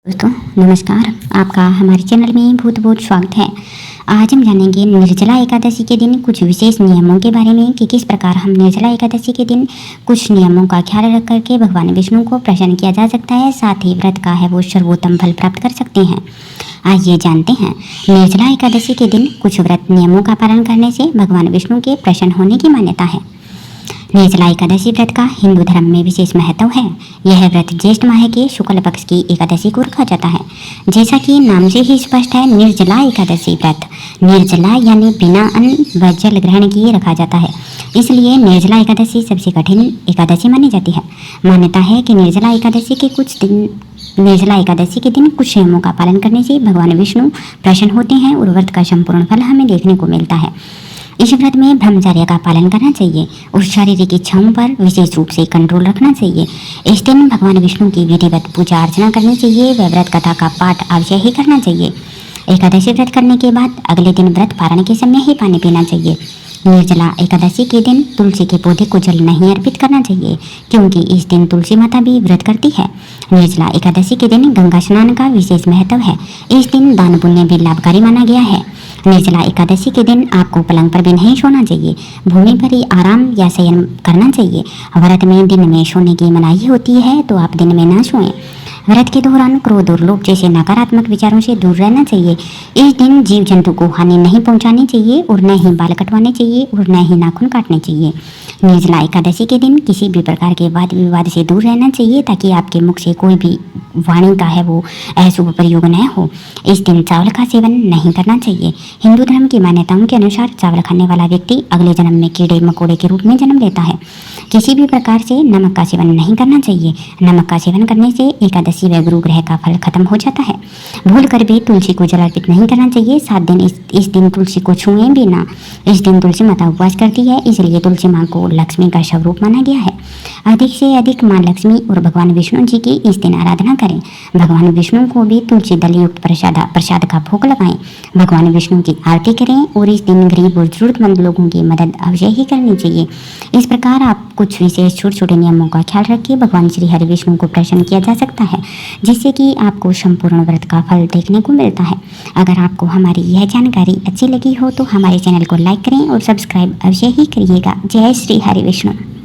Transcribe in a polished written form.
दोस्तों नमस्कार, आपका हमारे चैनल में बहुत बहुत स्वागत है। आज हम जानेंगे निर्जला एकादशी के दिन कुछ विशेष नियमों के बारे में कि किस प्रकार हम निर्जला एकादशी के दिन कुछ नियमों का ख्याल रख करके भगवान विष्णु को प्रसन्न किया जा सकता है, साथ ही व्रत का है वो सर्वोत्तम फल प्राप्त कर सकते हैं। आइए जानते हैं निर्जला एकादशी के दिन कुछ व्रत नियमों का पालन करने से भगवान विष्णु के प्रसन्न होने की मान्यता है। निर्जला एकादशी व्रत का हिंदू धर्म में विशेष महत्व है। यह व्रत ज्येष्ठ माह के शुक्ल पक्ष की एकादशी को रखा जाता है। जैसा कि नाम से ही स्पष्ट है, निर्जला एकादशी व्रत निर्जला यानी बिना अन्न व जल ग्रहण किए रखा जाता है, इसलिए निर्जला एकादशी सबसे कठिन एकादशी मानी जाती है। मान्यता है कि निर्जला एकादशी के दिन कुछ नियमों का पालन करने से भगवान विष्णु प्रसन्न होते हैं और व्रत का संपूर्ण फल हमें देखने को मिलता है। इस व्रत में ब्रह्मचर्य का पालन करना चाहिए और शारीरिक इच्छाओं पर विशेष रूप से कंट्रोल रखना चाहिए। इस दिन भगवान विष्णु की विधिवत पूजा अर्चना करनी चाहिए व व्रत कथा का पाठ अवश्य ही करना चाहिए। एकादशी व्रत करने के बाद अगले दिन व्रत पारण के समय ही पानी पीना चाहिए। निर्जला एकादशी के दिन तुलसी के पौधे को जल नहीं अर्पित करना चाहिए, क्योंकि इस दिन तुलसी माता भी व्रत करती है। निर्जला एकादशी के दिन गंगा स्नान का विशेष महत्व है। इस दिन दान पुण्य भी लाभकारी माना गया है। निर्जला एकादशी के दिन आपको पलंग पर भी नहीं सोना चाहिए, भूमि पर ही आराम या शयन करना चाहिए। व्रत में दिन में सोने की मनाही होती है, तो आप दिन में ना सोएं। व्रत के दौरान क्रोध और लोभ जैसे नकारात्मक विचारों से दूर रहना चाहिए। इस दिन जीव जंतु को हानि नहीं पहुंचानी चाहिए और न ही बाल कटवाने चाहिए और न ही नाखून काटने चाहिए। निर्जला एकादशी के दिन किसी भी प्रकार के वाद विवाद से दूर रहना चाहिए, ताकि आपके मुख से कोई भी वाणी का है वो अशुभ प्रयोग न हो। इस दिन चावल का सेवन नहीं करना चाहिए। हिंदू धर्म की मान्यताओं के अनुसार चावल खाने वाला व्यक्ति अगले जन्म में कीड़े मकोड़े के रूप में जन्म लेता है। किसी भी प्रकार से नमक का सेवन नहीं करना चाहिए। नमक का सेवन करने से एकादशी व गुरु ग्रह का फल खत्म हो जाता है। भूल कर भी तुलसी को जल अर्पित नहीं करना चाहिए। 7 दिन इस दिन तुलसी को छुएं भी ना। इस दिन तुलसी माता उपवास करती है, इसलिए तुलसी माँ को लक्ष्मी का स्वरूप माना गया है। अधिक से अधिक माँ लक्ष्मी और भगवान विष्णु जी की इस दिन आराधना करें। भगवान विष्णु को भी तुलसी दल युक्त प्रसाद का भोग लगाएं। भगवान विष्णु की आरती करें और इस दिन गरीब और जरूरतमंद लोगों की मदद अवश्य ही करनी चाहिए। इस प्रकार आप कुछ विशेष छोटे छोटे नियमों का ख्याल रख के भगवान श्री हरि विष्णु को प्रसन्न किया जा सकता है, जिससे कि आपको संपूर्ण व्रत का फल देखने को मिलता है। अगर आपको हमारी यह जानकारी अच्छी लगी हो तो हमारे चैनल को लाइक करें और सब्सक्राइब अवश्य ही करिएगा। जय श्री हरि विष्णु।